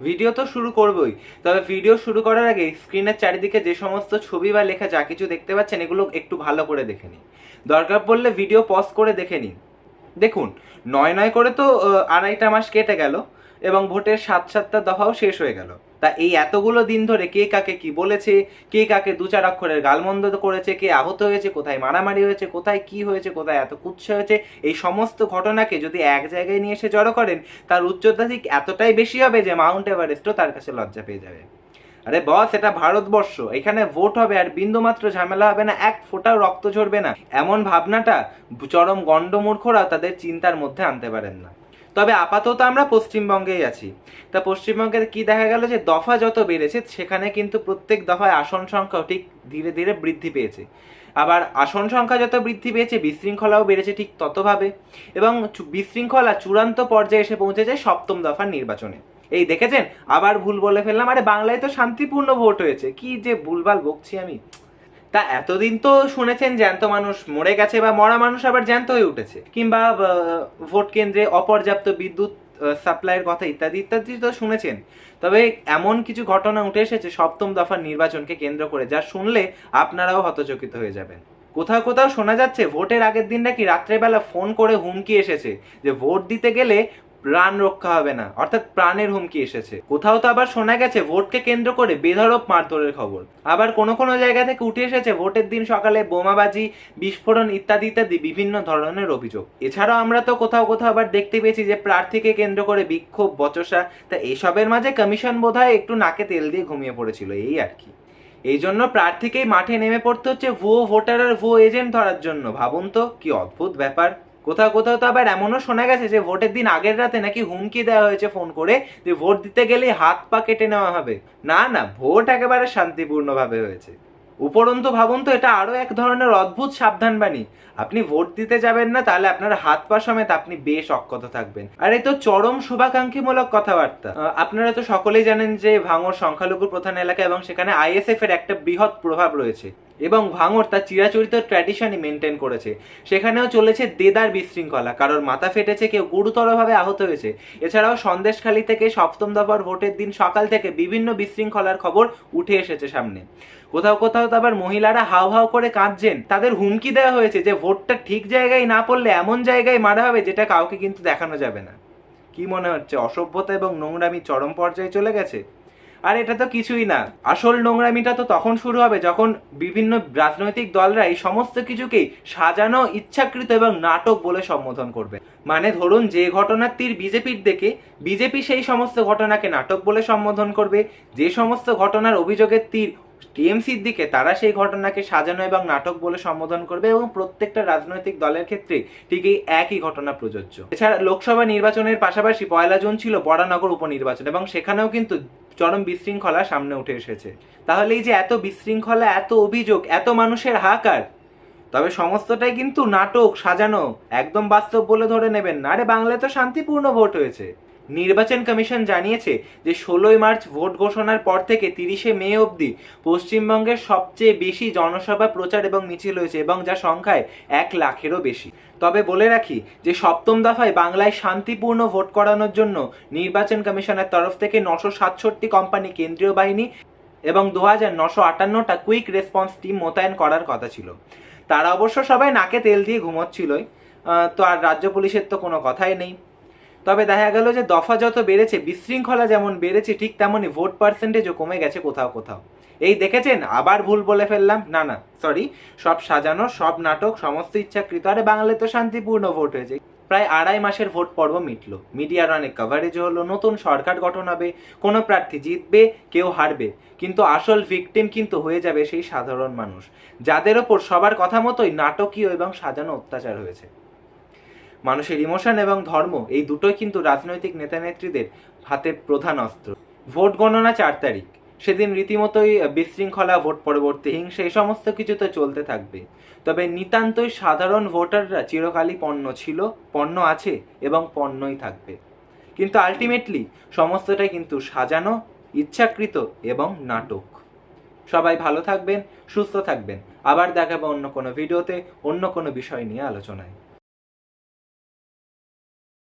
Video তো শুরু করবই, তবে ভিডিও শুরু করার আগে স্ক্রিনের চারিদিকে যে সমস্ত ছবি বা লেখা যা কিছু দেখতে পাচ্ছেন এগুলো একটু ভালো করে দেখে নিন। দরকার পড়লে ভিডিও পজ করে দেখে নিন। দেখুন, নয় নয় করে তো 2.5 মাস কেটে গেল এবং ভোটের 7টা দফাও শেষ হয়ে গেল। তা এই এতগুলো দিন ধরে কে কাকে কি বলেছে, কে কাকে 2-4 অক্ষরের গালমন্দ করেছে, কে আহত হয়েছে, কোথায় মারামারি হয়েছে, কোথায় কি হয়েছে, কোথায় এত কুৎসা হয়েছে, এই সমস্ত ঘটনাকে যদি এক জায়গায় নিয়ে এসে জড়ো করেন, তার উচ্চতা ঠিক এতটাই বেশি হবে যে মাউন্ট এভারেস্টও তার কাছে লজ্জা পেয়ে যাবে। আরে বস, এটা ভারতবর্ষ, এখানে ভোট হবে আর বিন্দুমাত্র ঝামেলা হবে না, এক ফোঁটাও রক্ত ঝরবে না, এমন ভাবনাটা চরম গণ্ডমূর্খরা তাদের চিন্তার মধ্যে আনতে পারেন না। তবে আপাতত আমরা পশ্চিমবঙ্গেই আছি। তা পশ্চিমবঙ্গের কি দেখা গেল যে দফা যত বেড়েছে সেখানে কিন্তু প্রত্যেক দফায় আসন সংখ্যাও ঠিক ধীরে ধীরে বৃদ্ধি পেয়েছে। আবার আসন সংখ্যা যত বৃদ্ধি পেয়েছে বিশৃঙ্খলাও বেড়েছে ঠিক ততভাবে, এবং বিশৃঙ্খলা চূড়ান্ত পর্যায়ে এসে পৌঁছেছে 7ম দফার নির্বাচনে। এই দেখেছেন, আবার ভুল বলে ফেললাম। আরে বাংলায় তো শান্তিপূর্ণ ভোট হয়েছে, কি যে ভুলভাল বকছি আমি। তা এতদিন তো শুনেছেন জ্যান্ত মানুষ মরে গেছে বা মরা মানুষ আবার জ্যান্ত হয়ে উঠেছে, কিংবা ভোট কেন্দ্রে অপর্যাপ্ত বিদ্যুৎ সাপ্লাইয়ের কথা ইত্যাদি ইত্যাদি তো শুনেছেন। তবে এমন কিছু ঘটনা উঠে এসেছে 7ম দফার নির্বাচনকে কেন্দ্র করে যা শুনলে আপনারাও হতচকিত হয়ে যাবেন। কোথাও কোথাও শোনা যাচ্ছে ভোটের আগের দিন নাকি রাত্রেবেলা ফোন করে হুমকি এসেছে যে ভোট দিতে গেলে প্রাণ রক্ষা হবে না, অর্থাৎ প্রাণের হুমকি এসেছে। কোথাও তো আবার শোনা গেছে ভোটকে কেন্দ্র করে বেধড়ক মারধরের খবর। আবার কোনো কোনো জায়গা থেকে উঠে এসেছে ভোটের দিন সকালে বোমাবাজি, বিস্ফোরণ ইত্যাদি ইত্যাদি বিভিন্ন ধরনের অভিযোগ। এছাড়াও আমরা তো কোথাও কোথাও আবার দেখতে পেয়েছি যে প্রার্থীকে কেন্দ্র করে বিক্ষোভ, বচসা। তা এসবের মাঝে কমিশন বোধহয় একটু নাকে তেল দিয়ে ঘুমিয়ে পড়েছিল, এই আর কি। এই জন্য প্রার্থীকেই মাঠে নেমে পড়তে হচ্ছে ভুয়ো ভোটার আর ভুয়ো এজেন্ট ধরার জন্য। ভাবুন তো কি অদ্ভুত ব্যাপার। কোথাও কোথাও তো আবার এমনও শোনা গেছে যে ভোটের দিন আগের রাতে নাকি হুমকি দেওয়া হয়েছে ফোন করে যে ভোট দিতে গেলে হাত পা কেটে নেওয়া হবে। না না, ভোট একেবারে শান্তিপূর্ণভাবে হয়েছে। উপরন্তু ভাবুন তো, এটা আরো এক ধরনের অদ্ভুত সাবধান বাণী। আপনি ভোট দিতে যাবেন না, তাহলে আপনার হাত পা সমেত আপনি বেশ অক্ষত থাকবেন। আর এই তো চরম শুভাকাঙ্ক্ষীমূলক কথাবার্তা। আপনারা তো সকলেই জানেন যে ভাঙড় সংখ্যালঘু প্রধান এলাকা এবং সেখানে আইএসএফ এর একটা বৃহৎ প্রভাব রয়েছে এবং ভাঙড় তার চিরাচরিত ট্র্যাডিশনই মেনটেন করেছে। সেখানেও চলেছে দেদার বিশৃঙ্খলা, কারোর মাথা ফেটেছে, কেউ গুরুতরভাবে আহত হয়েছে। এছাড়াও সন্দেশখালী থেকে 7ম দফার ভোটের দিন সকাল থেকে বিভিন্ন বিশৃঙ্খলার খবর উঠে এসেছে সামনে। কোথাও কোথাও তো আবার মহিলারা হাউ হাউ করে কাঁদছেন, তাদের হুমকি দেওয়া হয়েছে যে ভোটটা ঠিক জায়গায় না পড়লে এমন জায়গায় মারা হবে যেটা কাউকে কিন্তু দেখানো যাবে না। কি মনে হচ্ছে অসভ্যতা এবং নোংরামি চরম পর্যায়ে চলে গেছে? আর এটা তো কিছুই না, আসল নোংরামিটা তো তখন শুরু হবে যখন বিভিন্ন রাজনৈতিক দলরা এই সমস্ত কিছুকেই সাজানো, ইচ্ছাকৃত এবং নাটক বলে সম্বোধন করবে। মানে ধরুন, যে ঘটনার তীর বিজেপির দিকে, বিজেপি সেই সমস্ত ঘটনাকে নাটক বলে সম্বোধন করবে। যে সমস্ত ঘটনার অভিযোগের তীর টিএমসির দিকে, তারা সেই ঘটনাকে সাজানো এবং নাটক বলে সম্বোধন করবে, এবং প্রত্যেকটা রাজনৈতিক দলের ক্ষেত্রে ঠিক এই একই ঘটনা প্রযোজ্য। এছাড়া লোকসভা নির্বাচনের পাশাপাশি 1 জুন ছিল বরানগর উপনির্বাচন এবং সেখানেও কিন্তু চরম বিশৃঙ্খলা সামনে উঠে এসেছে। তাহলে এই যে এত বিশৃঙ্খলা, এত অভিযোগ, এত মানুষের হাহাকার, তবে সমস্তটাই কিন্তু নাটক, সাজানো, একদম বাস্তব বলে ধরে নেবেন না। আরে বাংলায় তো শান্তিপূর্ণ ভোট হয়েছে। নির্বাচন কমিশন জানিয়েছে যে 16 মার্চ ভোট ঘোষণার পর থেকে 30 মে অবধি পশ্চিমবঙ্গের সবচেয়ে বেশি জনসভা, প্রচার এবং মিছিল হয়েছে, এবং যা সংখ্যায় 1 লাখেরও বেশি। তবে বলে রাখি যে 7ম দফায় বাংলায় শান্তিপূর্ণ ভোট করানোর জন্য নির্বাচন কমিশনের তরফ থেকে 967 কোম্পানি, কেন্দ্রীয় বাহিনী এবং 2958টা কুইক রেসপন্স টিম মোতায়েন করার কথা ছিল। তারা অবশ্য সবাই নাকে তেল দিয়ে ঘুমোচ্ছিলই, তো আর রাজ্য পুলিশের তো কোনো কথাই নেই। তবে দেখা গেল যে দফা যত বেড়েছে, বিশৃঙ্খলা যেমন বেড়েছে, ঠিক তেমনই ভোট পার্সেন্টেজও কমে গেছে কোথাও কোথাও। এই দেখেছেন, আবার ভুল বলে ফেললাম। না না, সরি, সব সাজানো, সব নাটক, সমস্ত ইচ্ছাকৃত। আরে বাংলায় তো শান্তিপূর্ণ ভোট হয়েছে। প্রায় 2.5 মাসের ভোট পর্ব মিটলো, মিডিয়ার অনেক কভারেজ হলো, নতুন সরকার গঠন হবে, কোনো প্রার্থী জিতবে, কেউ হারবে, কিন্তু আসল ভিকটিম কিন্তু হয়ে যাবে সেই সাধারণ মানুষ, যাদের ওপর সবার কথা মতোই নাটকীয় এবং সাজানো অত্যাচার হয়েছে। মানুষের ইমোশন এবং ধর্ম, এই দুটোই কিন্তু রাজনৈতিক নেতা নেত্রীদের হাতে প্রধান অস্ত্র। ভোট গণনা 4 তারিখ, সেদিন রীতিমতোই বিশৃঙ্খলা, ভোট পরবর্তী হিংসা, এই সমস্ত কিছু তো চলতে থাকবে। তবে নিতান্তই সাধারণ ভোটাররা চিরকালই পণ্য ছিল, পণ্য আছে এবং পণ্যই থাকবে। কিন্তু আলটিমেটলি সমস্তটাই কিন্তু সাজানো, ইচ্ছাকৃত এবং নাটক। সবাই ভালো থাকবেন, সুস্থ থাকবেন। আবার দেখাবো অন্য কোনো ভিডিওতে, অন্য কোনো বিষয় নিয়ে আলোচনায়।